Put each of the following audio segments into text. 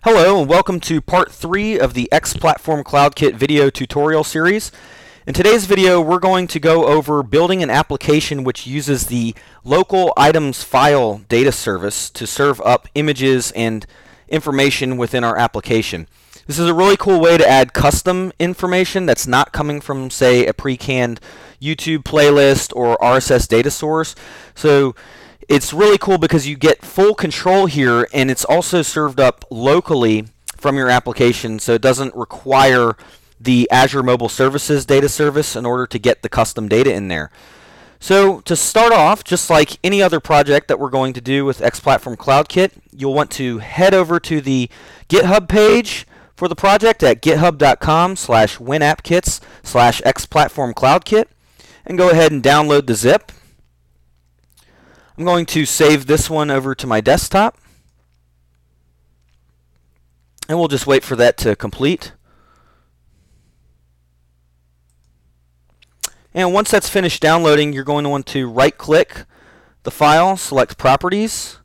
Hello and welcome to part 3 of the XPlatformCloudKit video tutorial series. In today's video we're going to go over building an application which uses the local items file data service to serve up images and information within our application. This is a really cool way to add custom information that's not coming from, say, a pre-canned YouTube playlist or RSS data source. So it's really cool because you get full control here, and it's also served up locally from your application, so it doesn't require the Azure Mobile Services data service in order to get the custom data in there. So to start off, just like any other project that we're going to do with XPlatformCloudKit, you'll want to head over to the GitHub page for the project at github.com/winappkits/XPlatformCloudKit and go ahead and download the zip. I'm going to save this one over to my desktop, and we'll just wait for that to complete. And once that's finished downloading, you're going to want to right-click the file, select Properties,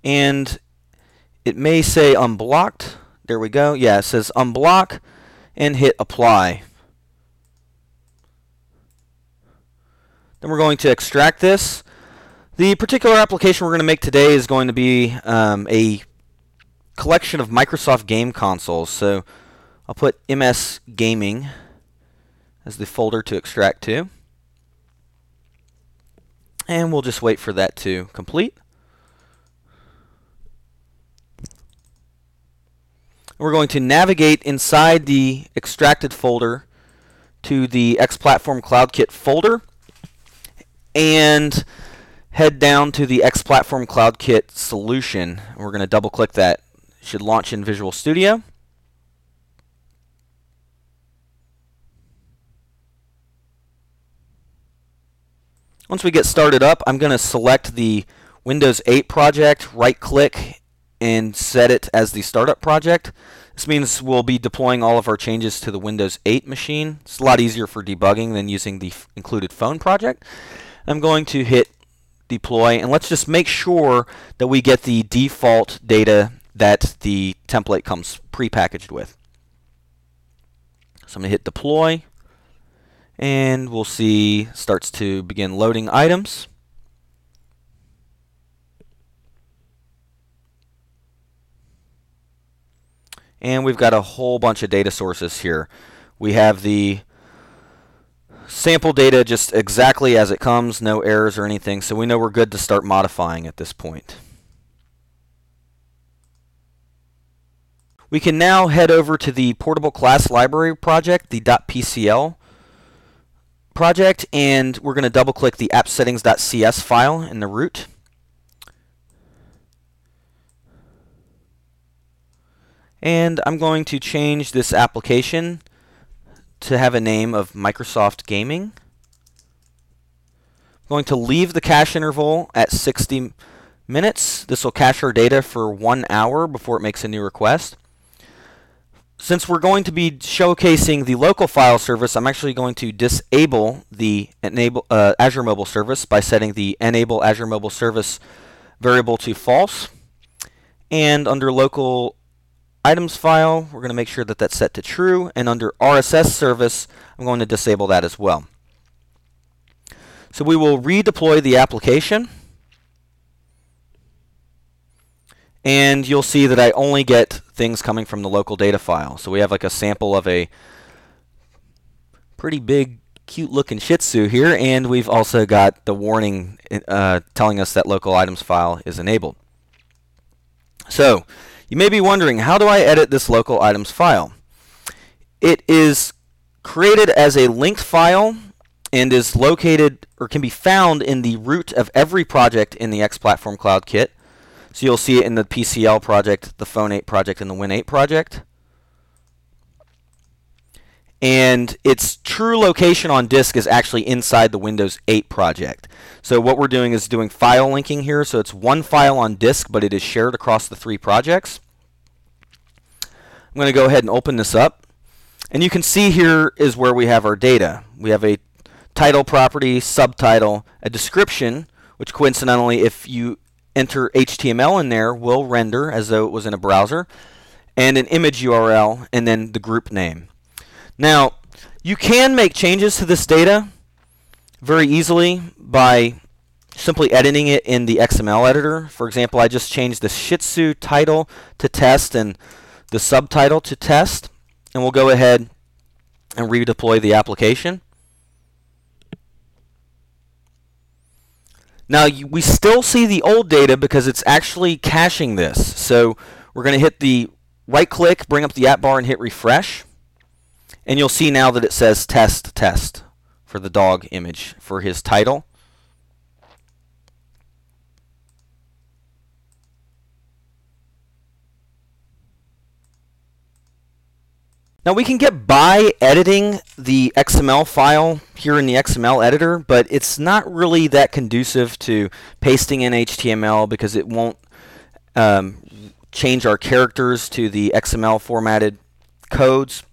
and it may say Unblocked. There we go. Yeah, it says Unblock, and hit Apply. Then we're going to extract this. The particular application we're going to make today is going to be a collection of Microsoft game consoles. So I'll put MS Gaming as the folder to extract to. And we'll just wait for that to complete. We're going to navigate inside the extracted folder to the XPlatformCloudKit folder and head down to the XPlatformCloudKit solution. We're going to double click that. It should launch in Visual Studio. Once we get started up, I'm going to select the Windows 8 project, right click, and set it as the startup project. This means we'll be deploying all of our changes to the Windows 8 machine. It's a lot easier for debugging than using the included phone project. I'm going to hit deploy, and let's just make sure that we get the default data that the template comes prepackaged with. So I'm going to hit deploy, and we'll see starts to begin loading items. And we've got a whole bunch of data sources here. We have the sample data just exactly as it comes, no errors or anything, so we know we're good to start modifying at this point. We can now head over to the Portable Class Library project, the .pcl project, and we're going to double click the appsettings.cs file in the root. And I'm going to change this application to have a name of Microsoft Gaming. I'm going to leave the cache interval at 60 minutes. This will cache our data for 1 hour before it makes a new request. Since we're going to be showcasing the local file service, I'm actually going to disable the Azure Mobile Service by setting the Enable Azure Mobile Service variable to false. And under local items file, we're going to make sure that that's set to true, and under RSS service I'm going to disable that as well. So we will redeploy the application, and you'll see that I only get things coming from the local data file. So we have like a sample of a pretty big cute looking Shih Tzu here, and we've also got the warning telling us that local items file is enabled. So you may be wondering, how do I edit this local items file? It is created as a linked file and is located or can be found in the root of every project in the XPlatformCloudKit. So you'll see it in the PCL project, the Phone 8 project, and the Win 8 project. And its true location on disk is actually inside the Windows 8 project. So what we're doing is doing file linking here. So it's one file on disk, but it is shared across the 3 projects. I'm going to go ahead and open this up. And you can see here is where we have our data. We have a title property, subtitle, a description, which coincidentally, if you enter HTML in there, will render as though it was in a browser, and an image URL, and then the group name. Now, you can make changes to this data very easily by simply editing it in the XML editor. For example, I just changed the Shih Tzu title to test and the subtitle to test, and we'll go ahead and redeploy the application. Now we still see the old data because it's actually caching this. So we're going to hit the right click, bring up the app bar, and hit refresh. And you'll see now that it says test test for the dog image for his title. Now we can get by editing the XML file here in the XML editor, but it's not really that conducive to pasting in HTML because it won't change our characters to the XML formatted codes.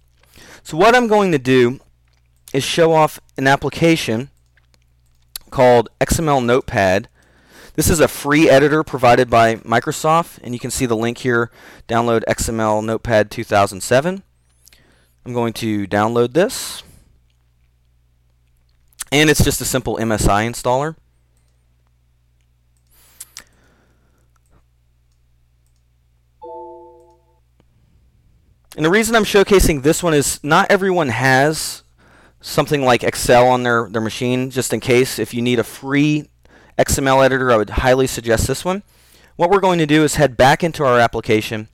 So what I'm going to do is show off an application called XML Notepad. This is a free editor provided by Microsoft, and you can see the link here, download XML Notepad 2007. I'm going to download this, and it's just a simple MSI installer. And the reason I'm showcasing this one is not everyone has something like Excel on their machine. Just in case, if you need a free XML editor, I would highly suggest this one. What we're going to do is head back into our application.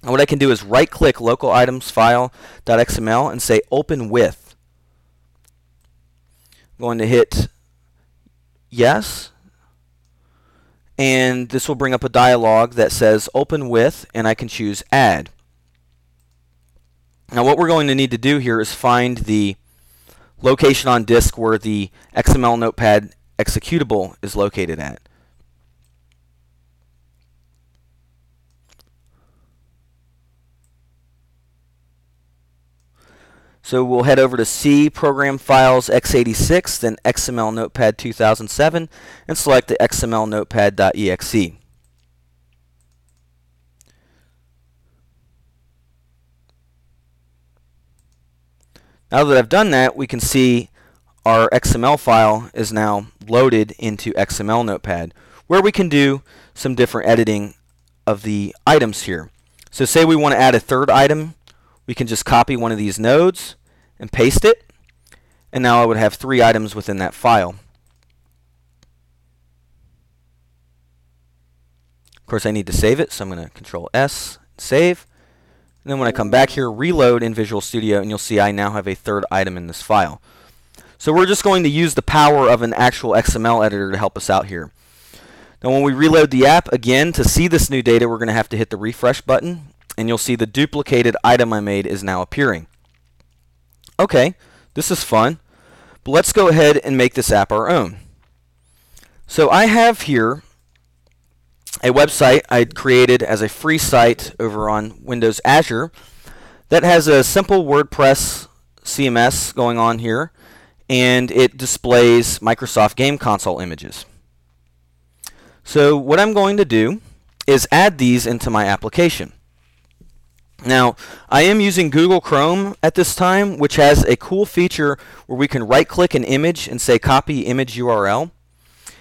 And what I can do is right-click local items file.xml and say open with. I'm going to hit yes, and this will bring up a dialog that says open with, and I can choose add. Now what we're going to need to do here is find the location on disk where the XML Notepad executable is located at. So we'll head over to C, Program Files, x86, then XML Notepad 2007, and select the XML Notepad.exe. Now that I've done that, we can see our XML file is now loaded into XML Notepad, where we can do some different editing of the items here. So say we want to add a third item, we can just copy one of these nodes and paste it, and now I would have 3 items within that file. Of course, I need to save it, so I'm going to Control S, save. And then when I come back here, reload in Visual Studio, and you'll see I now have a third item in this file. So we're just going to use the power of an actual XML editor to help us out here. Now when we reload the app, again, to see this new data, we're going to have to hit the refresh button, and you'll see the duplicated item I made is now appearing. Okay, this is fun, but let's go ahead and make this app our own. So I have here a website I created as a free site over on Windows Azure that has a simple WordPress CMS going on here, and it displays Microsoft Game Console images. So what I'm going to do is add these into my application. Now, I am using Google Chrome at this time, which has a cool feature where we can right-click an image and say copy image URL.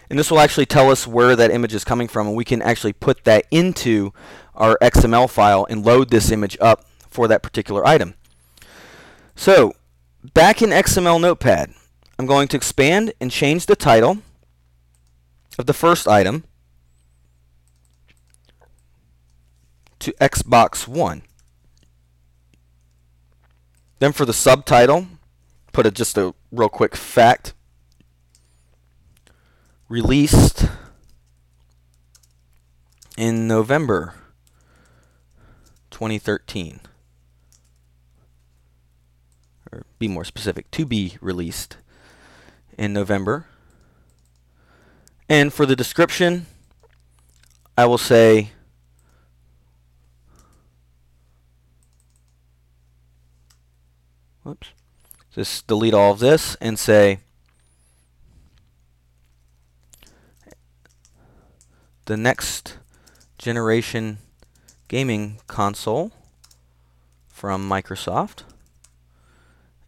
And this will actually tell us where that image is coming from, and we can actually put that into our XML file and load this image up for that particular item. So, back in XML Notepad, I'm going to expand and change the title of the first item to Xbox One. Then for the subtitle, put just a real quick fact. Released in November 2013. Or be more specific, to be released in November. And for the description, I will say whoops. Just delete all of this and say the next generation gaming console from Microsoft.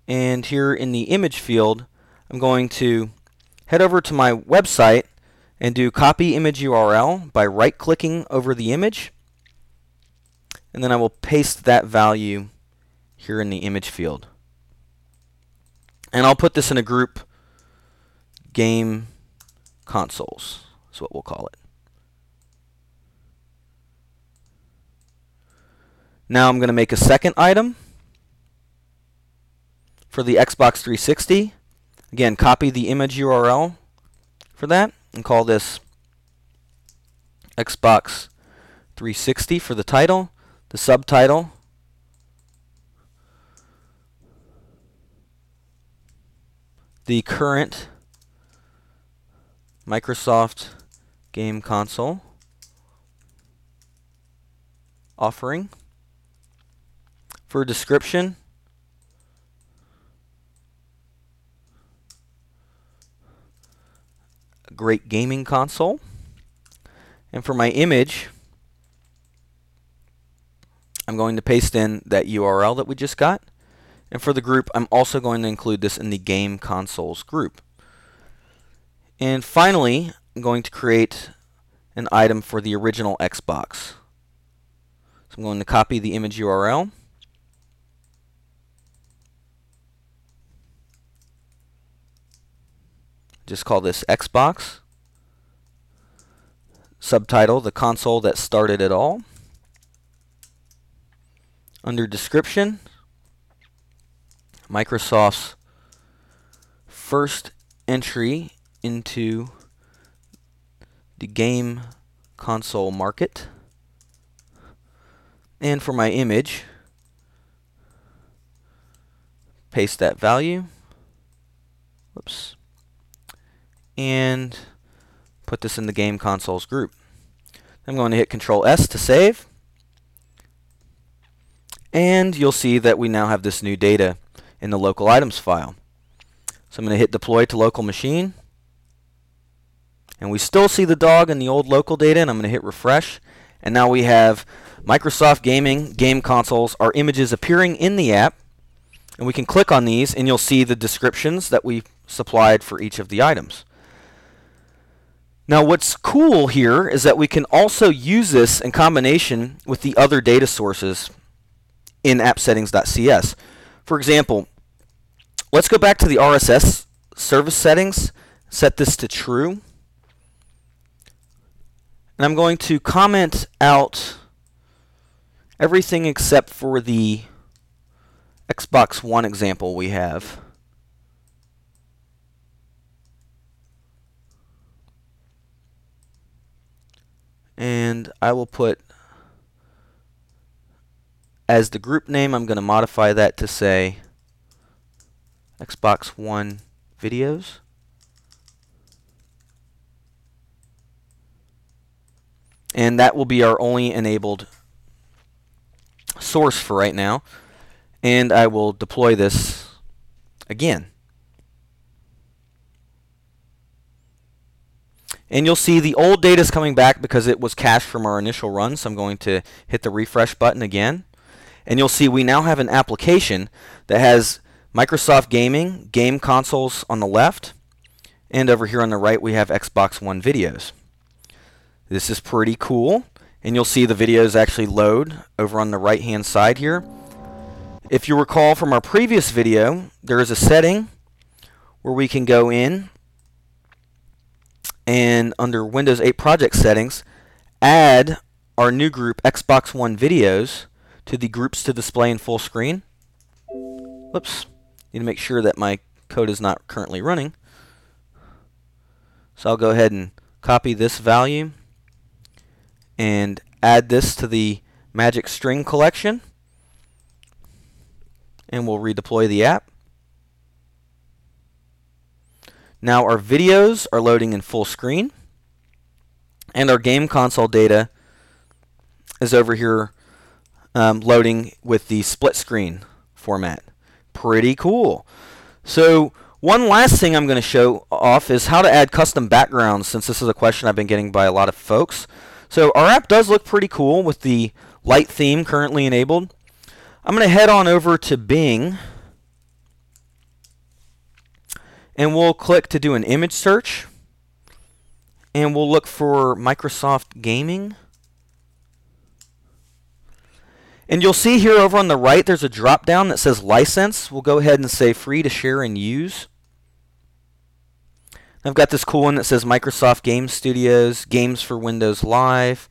And here in the image field, I'm going to head over to my website and do copy image URL by right-clicking over the image. And then I will paste that value here in the image field. And I'll put this in a group, game consoles is what we'll call it. Now I'm going to make a second item for the Xbox 360. Again, copy the image URL for that and call this Xbox 360 for the title, the subtitle, the current Microsoft game console offering. For description, a great gaming console. And for my image, I'm going to paste in that URL that we just got. And for the group, I'm also going to include this in the game consoles group. And finally, I'm going to create an item for the original Xbox. So I'm going to copy the image URL. Just call this Xbox. Subtitle, the console that started it all. Under description, Microsoft's first entry into the game console market. And for my image, paste that value. Whoops. And put this in the game consoles group. I'm going to hit Control S to save. And you'll see that we now have this new data in the local items file. So I'm going to hit deploy to local machine. And we still see the dog in the old local data, and I'm going to hit refresh. And now we have Microsoft Gaming game consoles, our images appearing in the app. And we can click on these and you'll see the descriptions that we supplied for each of the items. Now what's cool here is that we can also use this in combination with the other data sources in appsettings.cs. For example, let's go back to the RSS service settings, set this to true. And I'm going to comment out everything except for the Xbox One example we have. And I will put, as the group name, I'm going to modify that to say Xbox One videos. And that will be our only enabled source for right now. And I will deploy this again. And you'll see the old data is coming back because it was cached from our initial run. So I'm going to hit the refresh button again. And you'll see we now have an application that has Microsoft Gaming, game consoles on the left. And over here on the right we have Xbox One videos. This is pretty cool. And you'll see the videos actually load over on the right hand side here. If you recall from our previous video, there is a setting where we can go in and under Windows 8 Project Settings, add our new group Xbox One videos to the groups to display in full screen. Whoops, need to make sure that my code is not currently running. So I'll go ahead and copy this value and add this to the magic string collection, and we'll redeploy the app. Now our videos are loading in full screen, and our game console data is over here loading with the split screen format. Pretty cool. So One last thing I'm going to show off is how to add custom backgrounds, since this is a question I've been getting by a lot of folks. So our app does look pretty cool with the light theme currently enabled. I'm going to head on over to Bing, and we'll click to do an image search, and we'll look for Microsoft Gaming. And you'll see here over on the right there's a drop down that says license. We'll go ahead and say free to share and use. I've got this cool one that says Microsoft Game Studios, Games for Windows Live.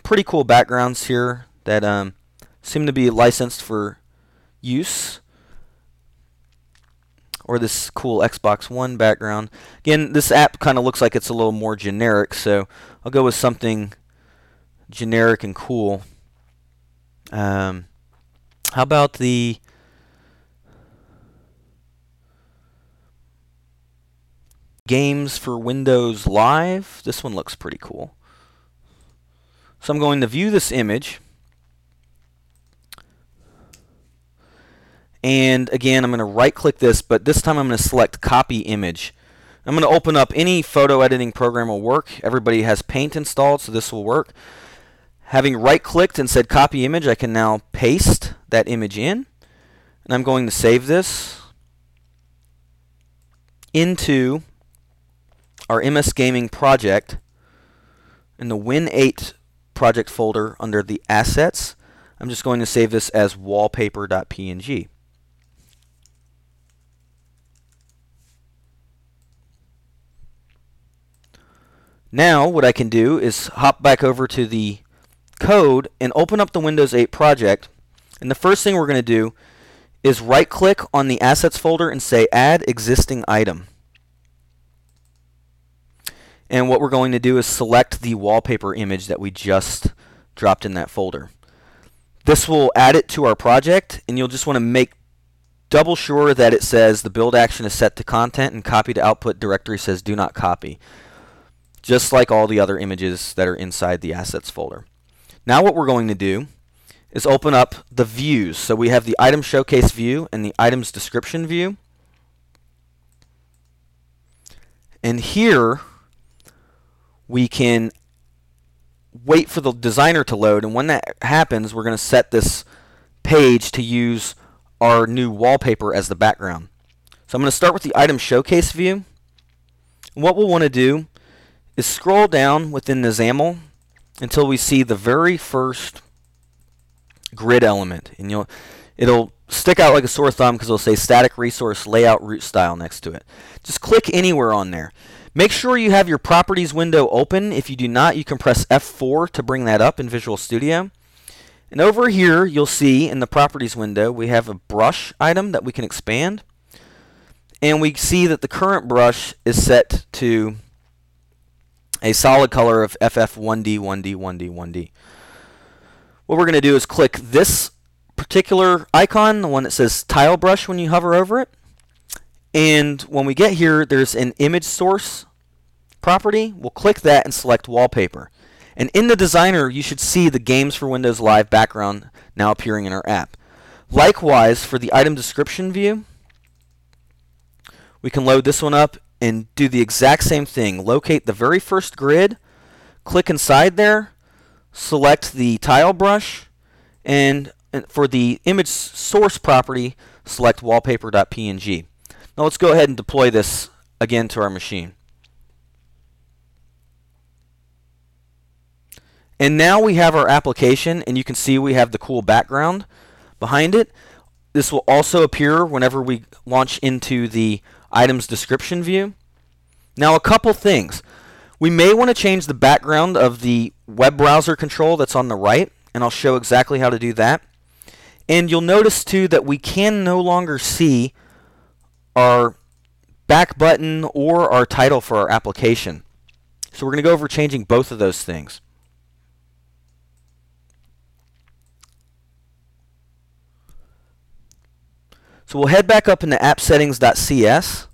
Pretty cool backgrounds here that seem to be licensed for use. Or this cool Xbox One background. Again, this app kind of looks like it's a little more generic, so I'll go with something generic and cool. How about the Games for Windows Live? This one looks pretty cool. So I'm going to view this image. And again, I'm going to right click this, but this time I'm going to select copy image. I'm going to open up any photo editing program will work. Everybody has Paint installed, so this will work. Having right clicked and said copy image, I can now paste that image in. And I'm going to save this into our MS Gaming project in the Win8 project folder under the assets. I'm just going to save this as wallpaper.png. Now what I can do is hop back over to the code and open up the Windows 8 project, and the first thing we're going to do is right click on the assets folder and say add existing item. And what we're going to do is select the wallpaper image that we just dropped in that folder. This will add it to our project, and you'll just want to make double sure that it says the build action is set to content and copy to output directory says do not copy, just like all the other images that are inside the assets folder. Now what we're going to do is open up the views. So we have the item showcase view and the items description view. And here we can wait for the designer to load, and when that happens we're going to set this page to use our new wallpaper as the background. So I'm going to start with the item showcase view. And what we'll want to do is scroll down within the XAML until we see the very first grid element, and it'll stick out like a sore thumb because it'll say static resource layout root style next to it. Just click anywhere on there. Make sure you have your properties window open. If you do not, you can press F4 to bring that up in Visual Studio. And over here you'll see in the properties window we have a brush item that we can expand, and we see that the current brush is set to a solid color of FF1D, 1D, 1D, 1D. What we're going to do is click this particular icon, the one that says tile brush when you hover over it. And when we get here, there's an image source property. We'll click that and select wallpaper. And in the designer, you should see the Games for Windows Live background now appearing in our app. Likewise, for the item description view, we can load this one up and do the exact same thing. Locate the very first grid, click inside there, select the tile brush, and for the image source property, select wallpaper.png. Now let's go ahead and deploy this again to our machine. And now we have our application, and you can see we have the cool background behind it. This will also appear whenever we launch into the items description view. Now a couple things. We may want to change the background of the web browser control that's on the right, and I'll show exactly how to do that. And you'll notice too that we can no longer see our back button or our title for our application. So we're going to go over changing both of those things. So we'll head back up into appsettings.cs.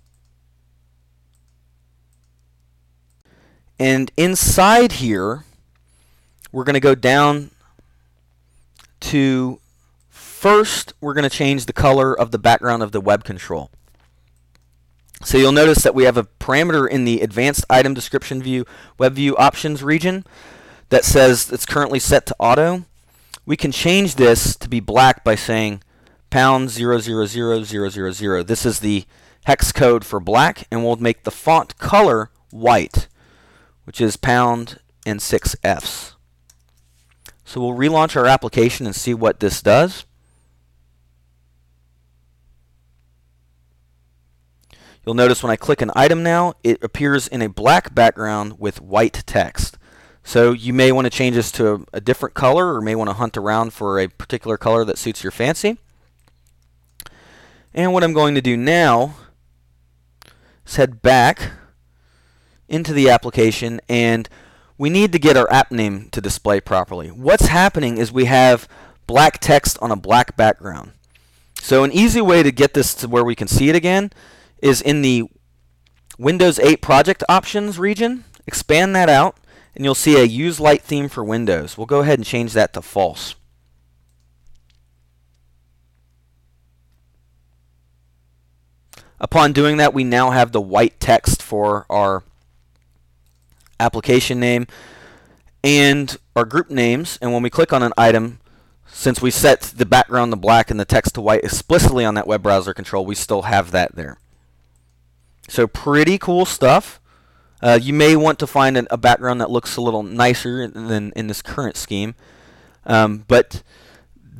And inside here, we're going to go down to, first, we're going to change the color of the background of the web control. So you'll notice that we have a parameter in the Advanced Item Description View Web View Options region that says it's currently set to auto. We can change this to be black by saying #000000. This is the hex code for black, and we'll make the font color white, which is pound and 6 Fs. So we'll relaunch our application and see what this does. You'll notice when I click an item now, it appears in a black background with white text. So you may want to change this to a different color, or may want to hunt around for a particular color that suits your fancy. And what I'm going to do now is head back into the application, and we need to get our app name to display properly. What's happening is we have black text on a black background. So an easy way to get this to where we can see it again is in the Windows 8 Project Options region. Expand that out, and you'll see a Use Light Theme for Windows. We'll go ahead and change that to false. Upon doing that, we now have the white text for our application name and our group names. And when we click on an item, since we set the background to black and the text to white explicitly on that web browser control, we still have that there. So pretty cool stuff. You may want to find a background that looks a little nicer than in this current scheme. But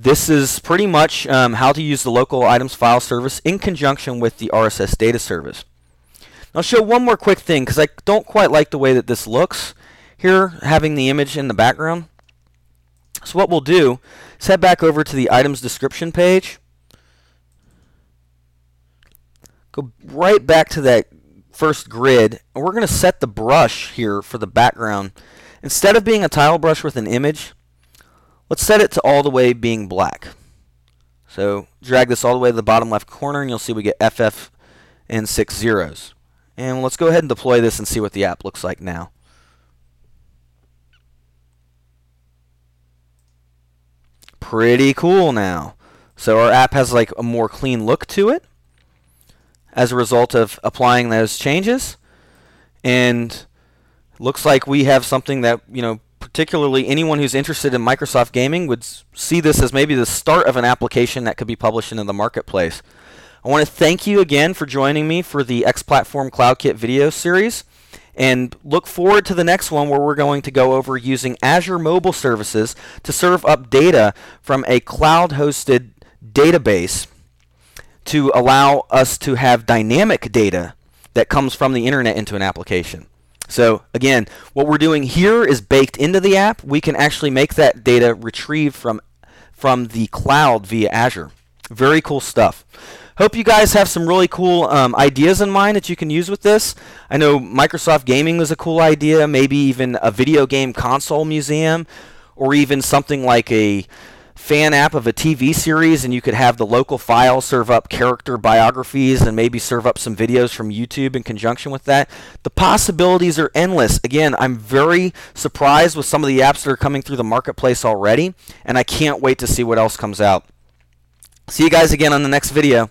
this is pretty much how to use the local items file service in conjunction with the RSS data service. I'll show one more quick thing because I don't quite like the way that this looks here, having the image in the background. So what we'll do is head back over to the items description page. Go right back to that first grid, and we're going to set the brush here for the background. Instead of being a tile brush with an image, let's set it to all the way being black. So drag this all the way to the bottom left corner, and you'll see we get FF and 6 zeros. And let's go ahead and deploy this and see what the app looks like now. Pretty cool now. So our app has like a more clean look to it as a result of applying those changes, and looks like we have something that, you know, particularly anyone who's interested in Microsoft gaming would see this as maybe the start of an application that could be published into the marketplace. I want to thank you again for joining me for the XPlatformCloudKit video series, and look forward to the next one where we're going to go over using Azure Mobile Services to serve up data from a cloud-hosted database to allow us to have dynamic data that comes from the internet into an application. So again, what we're doing here is baked into the app. We can actually make that data retrieve from the cloud via Azure. Very cool stuff. Hope you guys have some really cool ideas in mind that you can use with this. I know Microsoft Gaming was a cool idea, maybe even a video game console museum, or even something like a fan app of a TV series, and you could have the local file serve up character biographies and maybe serve up some videos from YouTube in conjunction with that. The possibilities are endless. Again, I'm very surprised with some of the apps that are coming through the marketplace already, and I can't wait to see what else comes out. See you guys again on the next video.